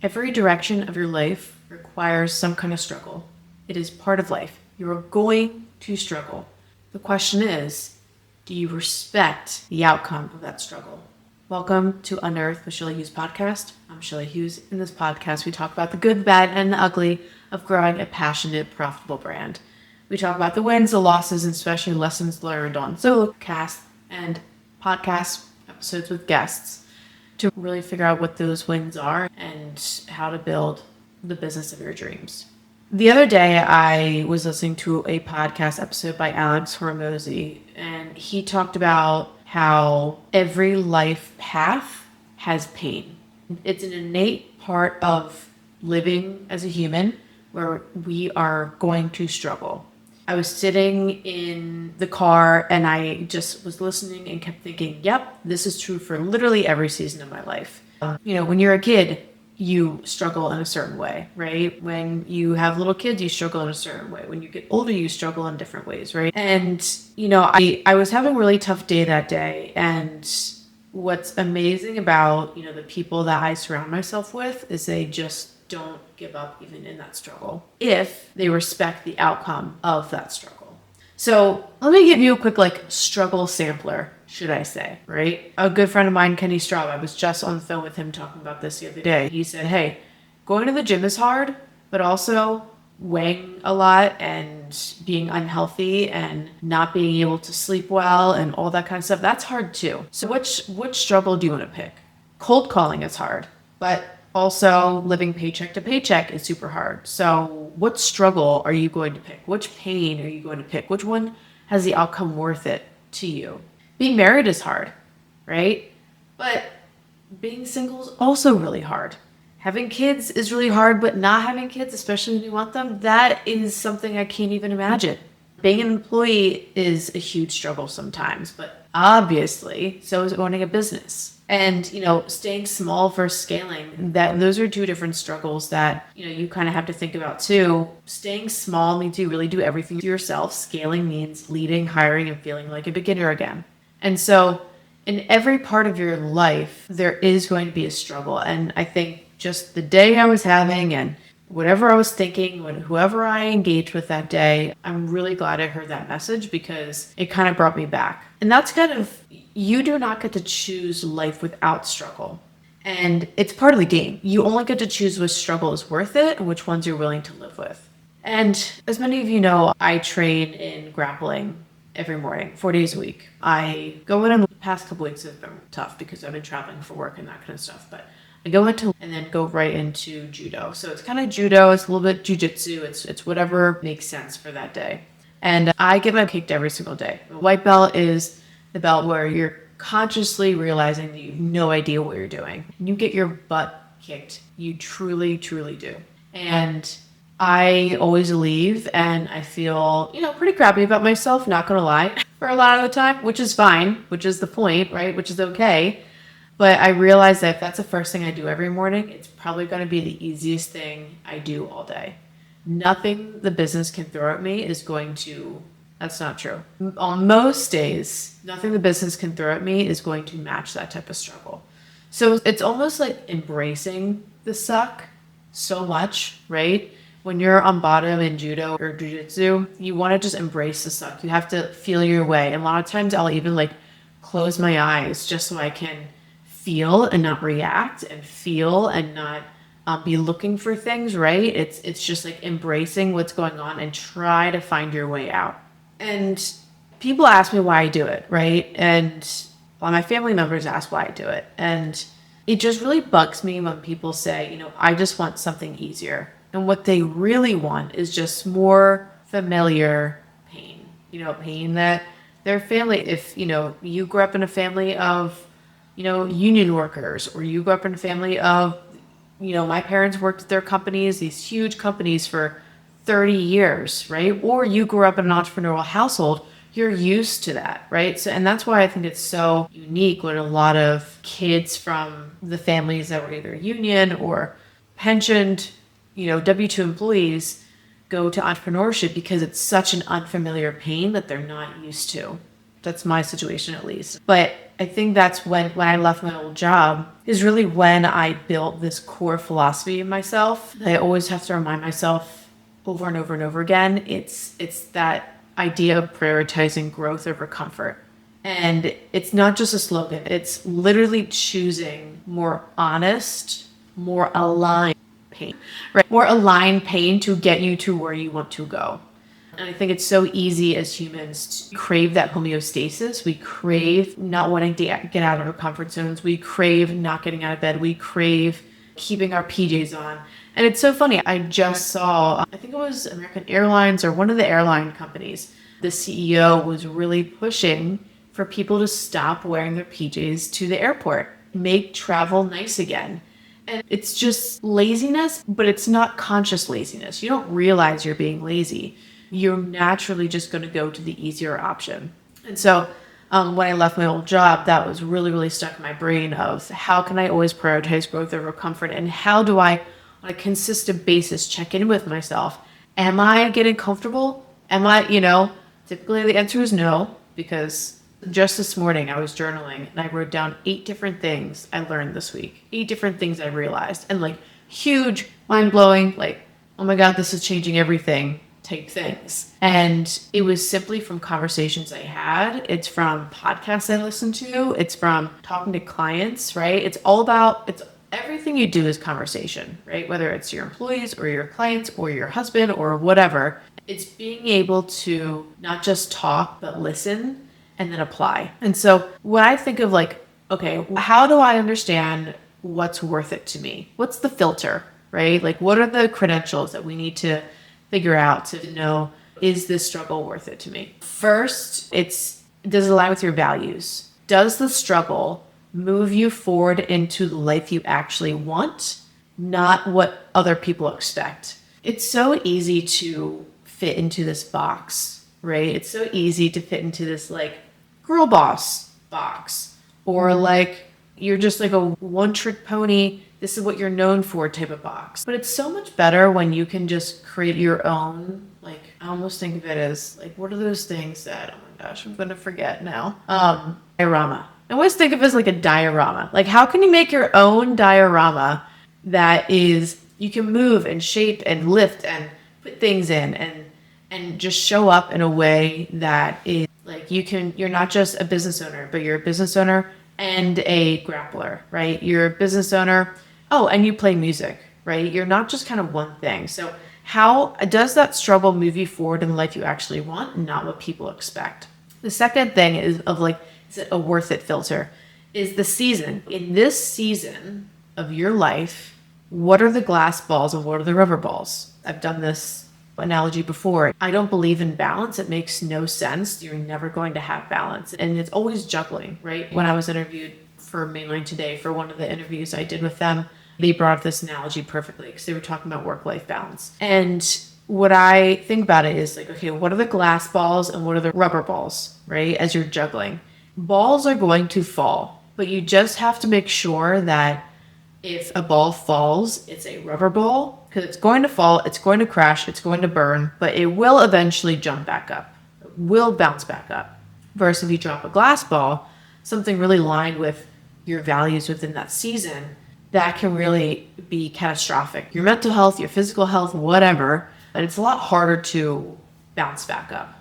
Every direction of your life requires some kind of struggle. It is part of life. You are going to struggle. The question is, do you respect the outcome of that struggle? Welcome to Unearth with Shelly Hughes podcast. I'm Shelly Hughes. In this podcast, we talk about the good, the bad, and the ugly of growing a passionate, profitable brand. We talk about the wins, the losses, and especially lessons learned on solo cast and podcast episodes with guests to really figure out what those wins are and how to build the business of your dreams. The other day, I was listening to a podcast episode by Alex Hormozi, and he talked about how every life path has pain. It's an innate part of living as a human where we are going to struggle. I was sitting in the car and I just was listening and kept thinking, yep, this is true for literally every season of my life. When you're a kid, you struggle in a certain way, right? When you have little kids, you struggle in a certain way. When you get older, you struggle in different ways, right? And, I was having a really tough day that day. And what's amazing about, the people that I surround myself with is they just don't give up even in that struggle if they respect the outcome of that struggle. So let me give you a quick struggle sampler, should I say, right? A good friend of mine, Kenny Straub, I was just on the phone with him talking about this the other day. He said, hey, going to the gym is hard, but also weighing a lot and being unhealthy and not being able to sleep well and all that kind of stuff, that's hard too. So which struggle do you want to pick? Cold calling is hard, but also living paycheck to paycheck is super hard. So what struggle are you going to pick? Which pain are you going to pick? Which one has the outcome worth it to you? Being married is hard, right? But being single is also really hard. Having kids is really hard, but not having kids, especially when you want them, that is something I can't even imagine. Being an employee is a huge struggle sometimes, but obviously, so is owning a business. And, staying small versus scaling, those are two different struggles that, you kind of have to think about too. Staying small means you really do everything yourself. Scaling means leading, hiring, and feeling like a beginner again. And so in every part of your life, there is going to be a struggle. And I think just the day I was having and whatever I was thinking, whoever I engaged with that day, I'm really glad I heard that message because it kind of brought me back. And that's you do not get to choose life without struggle. And it's part of the game. You only get to choose which struggle is worth it and which ones you're willing to live with. And as many of you know, I train in Grappling every morning, 4 days a week. I go in the past couple weeks have been tough because I've been traveling for work and that kind of stuff. But I go into and then go right into judo. So it's kind of judo, it's a little bit jujitsu, it's whatever makes sense for that day. And I get my kicked every single day. The white belt is the belt where you're consciously realizing that you have no idea what you're doing. You get your butt kicked. You truly, truly do. And I always leave and I feel, pretty crappy about myself, not gonna lie, for a lot of the time, which is fine, which is the point, right? Which is okay. But I realize that if that's the first thing I do every morning, it's probably going to be the easiest thing I do all day. Nothing the business can throw at me is going to, that's not true. On most days, nothing the business can throw at me is going to match that type of struggle. So it's almost like embracing the suck so much, right? When you're on bottom in judo or jiu-jitsu, you want to just embrace the suck. You have to feel your way. And a lot of times I'll even close my eyes just so I can feel and not react and feel and not be looking for things, right? It's just embracing what's going on and try to find your way out. And people ask me why I do it, right? And my family members ask why I do it. And it just really bugs me when people say, I just want something easier. And what they really want is just more familiar pain, pain that their family, if, you grew up in a family of union workers, or you grew up in a family of, my parents worked at their companies, these huge companies for 30 years, right? Or you grew up in an entrepreneurial household, you're used to that, right? So, and that's why I think it's so unique when a lot of kids from the families that were either union or pensioned, W-2 employees go to entrepreneurship because it's such an unfamiliar pain that they're not used to. That's my situation at least. But I think that's when I left my old job is really when I built this core philosophy of myself that I always have to remind myself over and over and over again. It's that idea of prioritizing growth over comfort. And it's not just a slogan. It's literally choosing more honest, more aligned pain, right? More aligned pain to get you to where you want to go. And I think it's so easy as humans to crave that homeostasis. We crave not wanting to get out of our comfort zones. We crave not getting out of bed. We crave keeping our PJs on. And it's so funny. I just saw, I think it was American Airlines or one of the airline companies. The CEO was really pushing for people to stop wearing their PJs to the airport, make travel nice again. And it's just laziness, but it's not conscious laziness. You don't realize you're being lazy. You're naturally just going to go to the easier option. And so when I left my old job, that was really, really stuck in my brain of how can I always prioritize growth over comfort? And how do I, on a consistent basis, check in with myself? Am I getting comfortable? Am I, typically the answer is no, because just this morning I was journaling and I wrote down 8 different things I learned this week, 8 different things I realized, and like huge, mind blowing, like, oh my God, this is changing everything type things. And it was simply from conversations I had. It's from podcasts I listened to. It's from talking to clients, right? It's everything you do is conversation, right? Whether it's your employees or your clients or your husband or whatever, it's being able to not just talk, but listen and then apply. And so when I think of like, okay, how do I understand what's worth it to me? What's the filter, right? Like, what are the credentials that we need to figure out to know, is this struggle worth it to me? First, does it align with your values? Does the struggle move you forward into the life you actually want, not what other people expect? It's so easy to fit into this box, right? It's so easy to fit into this like girl boss box, or like you're just like a one-trick pony, this is what you're known for type of box. But it's so much better when you can just create your own, like, I almost think of it as like, what are those things that, oh my gosh, I'm going to forget now. Diorama. I always think of it as like a diorama. Like, how can you make your own diorama that is, you can move and shape and lift and put things in and just show up in a way that is like, you're not just a business owner, but you're a business owner and a grappler, right? You're a business owner. Oh, and you play music, right? You're not just kind of one thing. So how does that struggle move you forward in the life you actually want, not what people expect? The second thing is it a worth it filter? Is the season. In this season of your life, what are the glass balls and what are the rubber balls? I've done this analogy before. I don't believe in balance. It makes no sense. You're never going to have balance. And it's always juggling, right? When I was interviewed for Mainline Today, for one of the interviews I did with them, they brought up this analogy perfectly because they were talking about work-life balance. And what I think about it is like, okay, what are the glass balls and what are the rubber balls, right? As you're juggling. Balls are going to fall, but you just have to make sure that if a ball falls, it's a rubber ball, because it's going to fall, it's going to crash, it's going to burn, but it will eventually jump back up. It will bounce back up. Versus if you drop a glass ball, something really aligned with your values within that season, that can really be catastrophic. Your mental health, your physical health, whatever, but it's a lot harder to bounce back up,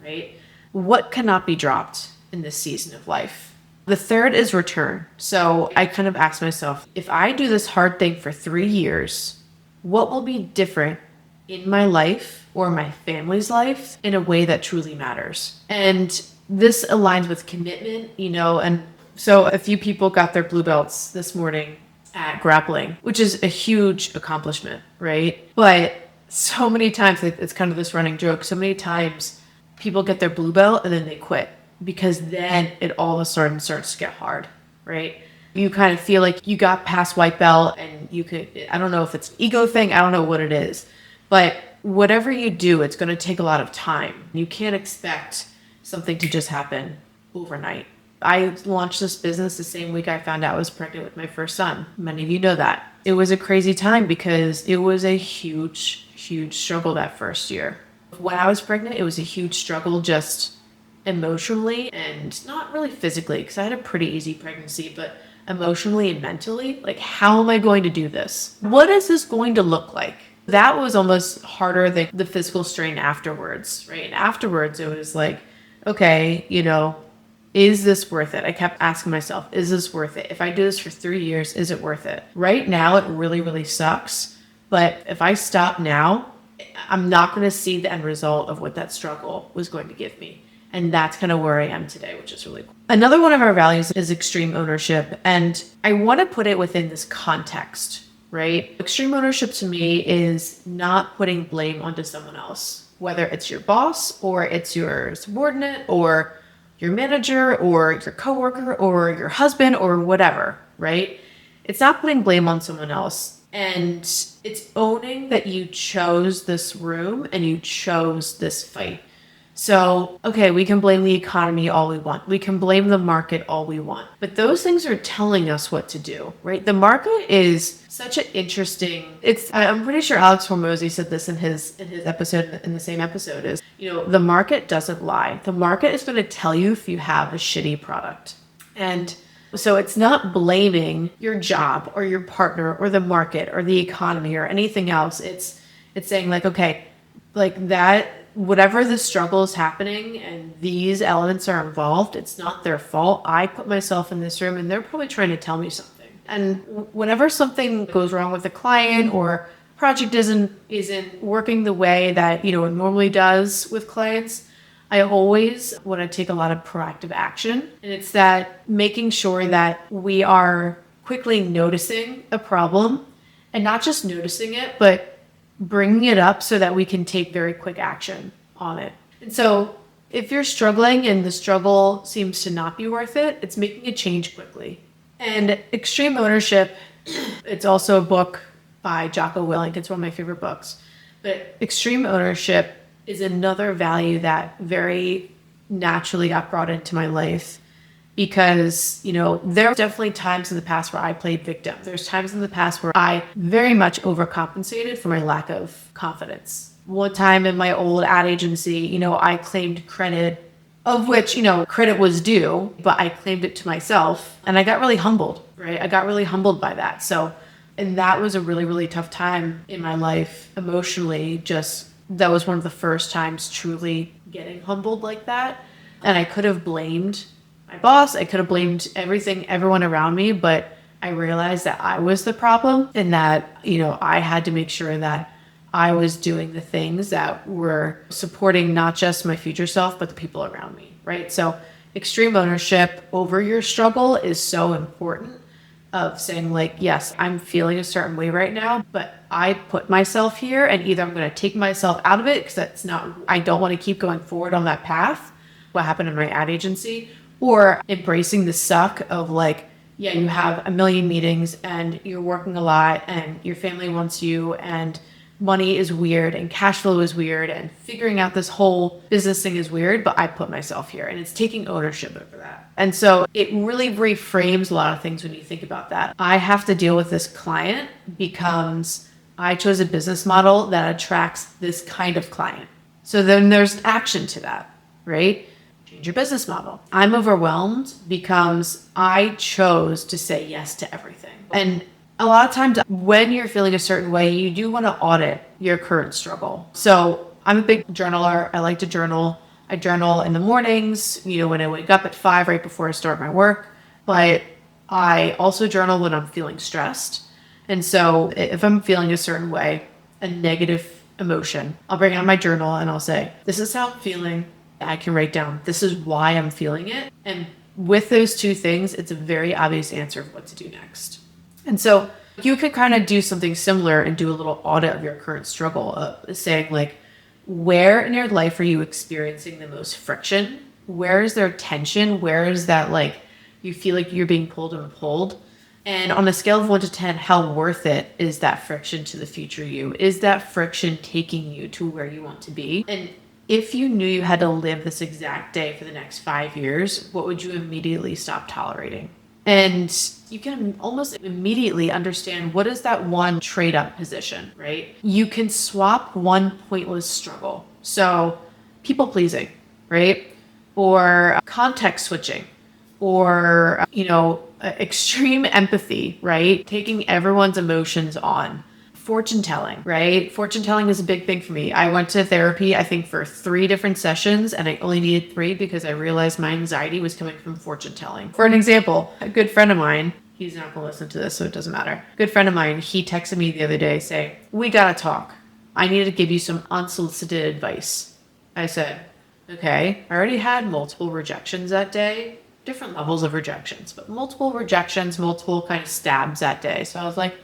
right? What cannot be dropped in this season of life? The third is return. So I kind of asked myself, if I do this hard thing for 3 years, what will be different in my life or my family's life in a way that truly matters? And this aligns with commitment, and so a few people got their blue belts this morning at Grappling, which is a huge accomplishment, right? But so many times, it's kind of this running joke, so many times people get their blue belt and then they quit, because then it all of a sudden starts to get hard, right? You kind of feel like you got past white belt and I don't know if it's an ego thing, I don't know what it is, but whatever you do, it's going to take a lot of time. You can't expect something to just happen overnight. I launched this business the same week I found out I was pregnant with my first son. Many of you know that. It was a crazy time because it was a huge, huge struggle that first year. When I was pregnant, it was a huge struggle just emotionally and not really physically, because I had a pretty easy pregnancy, but emotionally and mentally, like, how am I going to do this? What is this going to look like? That was almost harder than the physical strain afterwards, right? And afterwards, it was like, okay, is this worth it? I kept asking myself, is this worth it? If I do this for 3 years, is it worth it? Right now, it really, really sucks. But if I stop now, I'm not going to see the end result of what that struggle was going to give me. And that's kind of where I am today, which is really cool. Another one of our values is extreme ownership. And I want to put it within this context, right? Extreme ownership to me is not putting blame onto someone else, whether it's your boss or it's your subordinate or your manager or your coworker or your husband or whatever, right? It's not putting blame on someone else. And it's owning that you chose this room and you chose this fight. So, okay, we can blame the economy all we want. We can blame the market all we want. But those things are telling us what to do, right? The market is such an interesting, I'm pretty sure Alex Hormozi said this in his episode, in the same episode, is, the market doesn't lie. The market is going to tell you if you have a shitty product. And so it's not blaming your job or your partner or the market or the economy or anything else. It's saying like, okay, like that, whatever the struggle is happening and these elements are involved, it's not their fault. I put myself in this room and they're probably trying to tell me something. And whenever something goes wrong with a client or project isn't working the way that, it normally does with clients, I always want to take a lot of proactive action. And it's that making sure that we are quickly noticing a problem and not just noticing it, but bringing it up so that we can take very quick action on it. And so if you're struggling and the struggle seems to not be worth it, it's making a change quickly. And Extreme Ownership, it's also a book by Jocko Willink. It's one of my favorite books. But Extreme Ownership is another value that very naturally got brought into my life because, there are definitely times in the past where I played victim. There's times in the past where I very much overcompensated for my lack of confidence. One time in my old ad agency, I claimed credit, of which, credit was due, but I claimed it to myself and I got really humbled, right? I got really humbled by that. And that was a really, really tough time in my life emotionally. That was one of the first times truly getting humbled like that. And I could have blamed my boss. I could have blamed everyone around me, but I realized that I was the problem and that, I had to make sure that I was doing the things that were supporting not just my future self, but the people around me, right? So extreme ownership over your struggle is so important, of saying like, yes, I'm feeling a certain way right now, but I put myself here and either I'm going to take myself out of it because I don't want to keep going forward on that path, what happened in my ad agency, or embracing the suck of like, yeah, you have a million meetings and you're working a lot and your family wants you and money is weird and cash flow is weird and figuring out this whole business thing is weird, but I put myself here and it's taking ownership over that. And so it really reframes a lot of things when you think about that. I have to deal with this client because I chose a business model that attracts this kind of client. So then there's action to that, right? Change your business model. I'm overwhelmed because I chose to say yes to everything. And a lot of times when you're feeling a certain way, you do want to audit your current struggle. So I'm a big journaler. I like to journal. I journal in the mornings, when I wake up at 5 right before I start my work. But I also journal when I'm feeling stressed. And so if I'm feeling a certain way, a negative emotion, I'll bring out my journal and I'll say, this is how I'm feeling. I can write down, this is why I'm feeling it. And with those two things, it's a very obvious answer of what to do next. And so you could kind of do something similar and do a little audit of your current struggle, of saying like, where in your life are you experiencing the most friction? Where is there tension? Where is that like, you feel like you're being pulled and pulled? And on a scale of 1 to 10, how worth it is that friction to the future you? Is that friction taking you to where you want to be? And if you knew you had to live this exact day for the next 5 years, what would you immediately stop tolerating? And you can almost immediately understand what is that one trade up position, right? You can swap one pointless struggle. So people pleasing, right? or context switching, or, extreme empathy, right? Taking everyone's emotions on. Fortune telling, right? Fortune telling is a big thing for me. I went to therapy, I think, for 3 different sessions, and I only needed 3 because I realized my anxiety was coming from fortune telling. For an example, a good friend of mine, he's not going to listen to this, so it doesn't matter. Good friend of mine, he texted me the other day saying, "We got to talk. I need to give you some unsolicited advice." I said, "Okay." I already had multiple rejections that day, different levels of rejections, but multiple rejections, multiple kind of stabs that day. So I was like,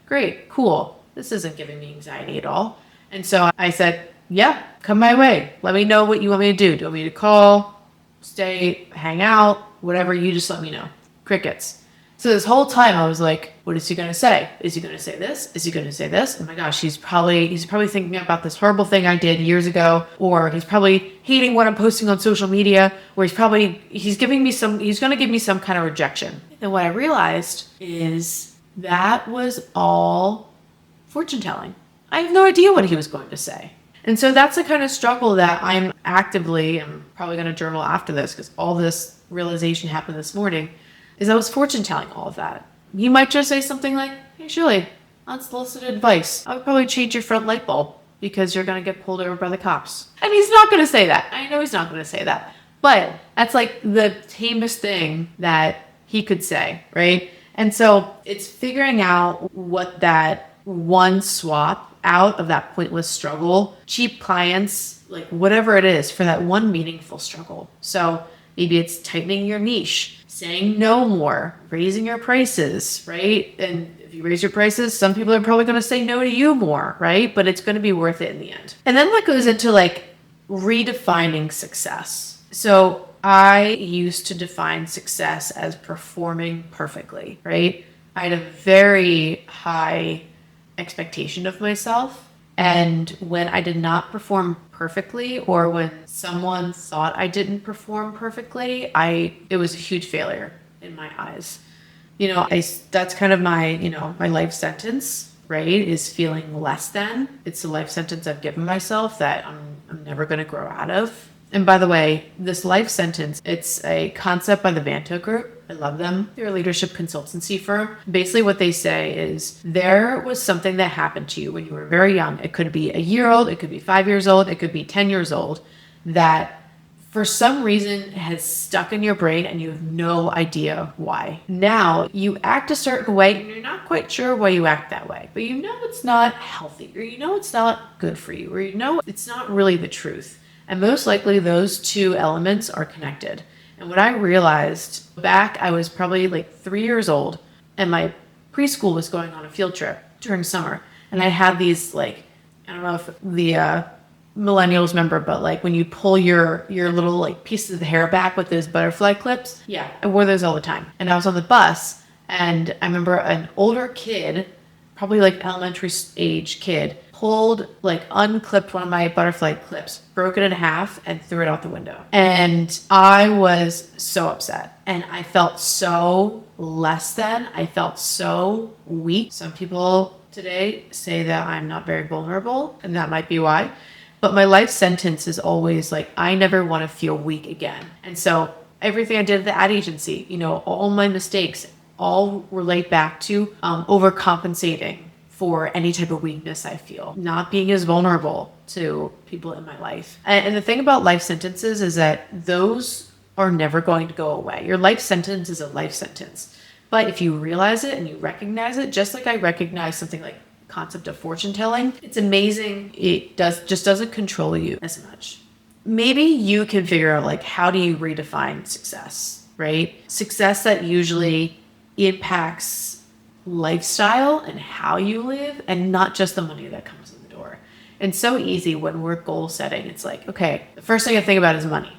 great, cool. This isn't giving me anxiety at all. And so I said, yeah, come my way. Let me know what you want me to do. Do you want me to call, stay, hang out, whatever? You just let me know. Crickets. So this whole time I was like, what is he going to say? Is he going to say this? Is he going to say this? Oh my gosh, he's probably thinking about this horrible thing I did years ago, or he's probably hating what I'm posting on social media, or he's going to give me some kind of rejection. And what I realized is that was all fortune telling. I have no idea what he was going to say. And so that's the kind of struggle that I'm probably going to journal after this because all this realization happened this morning, is I was fortune telling all of that. He might just say something like, "Hey, Shelly, unsolicited advice. I would probably change your front light bulb because you're going to get pulled over by the cops." And he's not going to say that. I know he's not going to say that. But that's like the tamest thing that he could say, right? And so it's figuring out what that one swap out of that pointless struggle, cheap clients, like whatever it is, for that one meaningful struggle. So maybe it's tightening your niche, saying no more, raising your prices, right? And if you raise your prices, some people are probably going to say no to you more, right? But it's going to be worth it in the end. And then that goes into like redefining success. So I used to define success as performing perfectly, right? I had a very high expectation of myself. And when I did not perform perfectly, or when someone thought I didn't perform perfectly, it was a huge failure in my eyes. That's kind of my life sentence, right? Is feeling less than. It's the life sentence I've given myself that I'm never going to grow out of. And by the way, this life sentence, it's a concept by the Vanto Group. I love them. They're a leadership consultancy firm. Basically what they say is there was something that happened to you when you were very young. It could be a year old, it could be 5 years old, it could be 10 years old, that for some reason has stuck in your brain and you have no idea why. Now you act a certain way and you're not quite sure why you act that way, but it's not healthy, or it's not good for you, or it's not really the truth. And most likely those two elements are connected. And what I realized back, I was probably like 3 years old, and my preschool was going on a field trip during summer. And I had these, like, I don't know if the millennials remember, but like when you pull your little like pieces of the hair back with those butterfly clips. Yeah, I wore those all the time. And I was on the bus, and I remember an older kid, probably like elementary age kid, unclipped one of my butterfly clips, broke it in half, and threw it out the window. And I was so upset. And I felt so less than. I felt so weak. Some people today say that I'm not very vulnerable, and that might be why. But my life sentence is always like, I never want to feel weak again. And so everything I did at the ad agency, all my mistakes all relate back to overcompensating for any type of weakness I feel, not being as vulnerable to people in my life. And the thing about life sentences is that those are never going to go away. Your life sentence is a life sentence. But if you realize it and you recognize it, just like I recognize something like concept of fortune telling, it's amazing. It just doesn't control you as much. Maybe you can figure out like, how do you redefine success, right? Success that usually impacts lifestyle and how you live, and not just the money that comes in the door. And so easy when we're goal setting. It's like, okay, the first thing I think about is money.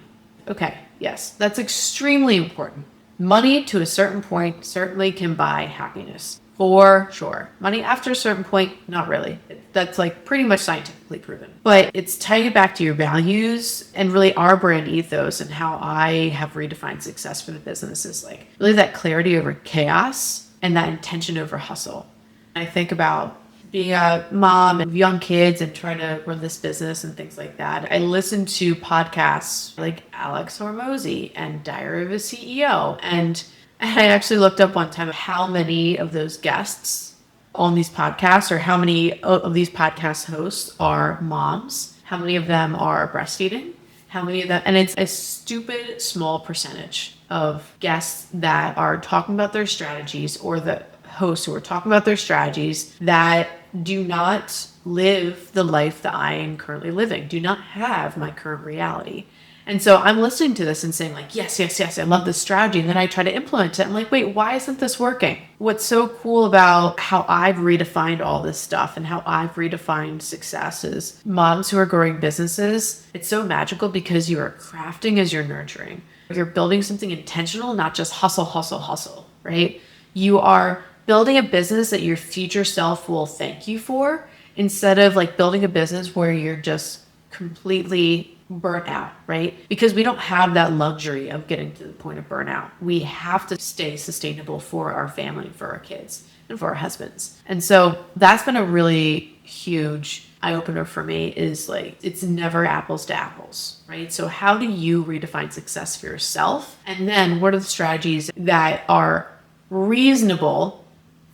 Okay, yes, that's extremely important. Money to a certain point certainly can buy happiness, for sure. Money after a certain point, not really. That's like pretty much scientifically proven. But it's tying it back to your values and really our brand ethos, and how I have redefined success for the business is like really that clarity over chaos and that intention over hustle. I think about being a mom of young kids and trying to run this business and things like that, I listen to podcasts like Alex Hormozi and Diary of a CEO. And I actually looked up one time how many of those guests on these podcasts, or how many of these podcast hosts are moms, how many of them are breastfeeding, how many of them, and it's a stupid small percentage of guests that are talking about their strategies, or the hosts who are talking about their strategies, that do not live the life that I am currently living, do not have my current reality. And so I'm listening to this and saying like, yes, I love this strategy. And then I try to implement it. I'm like, wait, why isn't this working? What's so cool about how I've redefined all this stuff and how I've redefined success is moms who are growing businesses. It's so magical because you are crafting as you're nurturing. You're building something intentional, not just hustle, right? You are building a business that your future self will thank you for, instead of like building a business where you're just completely burnt out, right? Because we don't have that luxury of getting to the point of burnout. We have to stay sustainable for our family, for our kids, and for our husbands. And so that's been a really huge eye-opener for me, is like, it's never apples to apples, right? So how do you redefine success for yourself? And then what are the strategies that are reasonable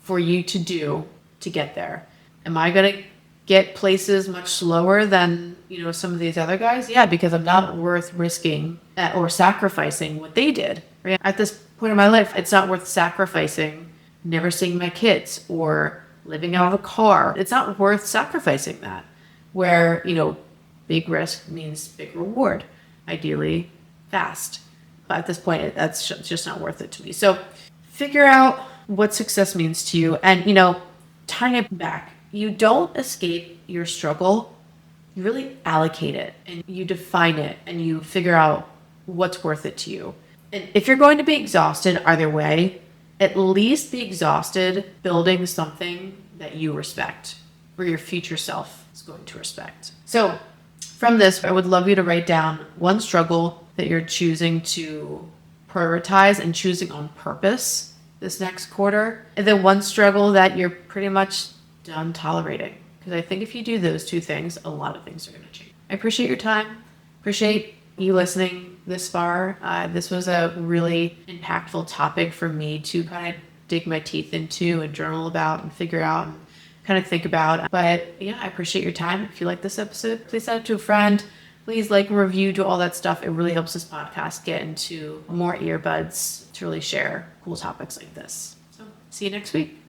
for you to do to get there? Am I going to get places much slower than, some of these other guys? Yeah, because I'm not worth risking or sacrificing what they did, right? At this point in my life, it's not worth sacrificing never seeing my kids or living out of a car. It's not worth sacrificing that, where, big risk means big reward, ideally fast. But at this point, that's just not worth it to me. So figure out what success means to you, and, tying it back, you don't escape your struggle. You really allocate it and you define it and you figure out what's worth it to you. And if you're going to be exhausted either way, at least be exhausted building something that you respect, or your future self is going to respect. So from this, I would love you to write down one struggle that you're choosing to prioritize and choosing on purpose this next quarter, and then one struggle that you're pretty much done tolerating. Because I think if you do those two things, a lot of things are going to change. I appreciate your time. Appreciate you listening this far. This was a really impactful topic for me to kind of dig my teeth into and journal about and figure out and kind of think about. But yeah, I appreciate your time. If you like this episode, please send it to a friend. Please like and review, do all that stuff. It really helps this podcast get into more earbuds to really share cool topics like this. So see you next week.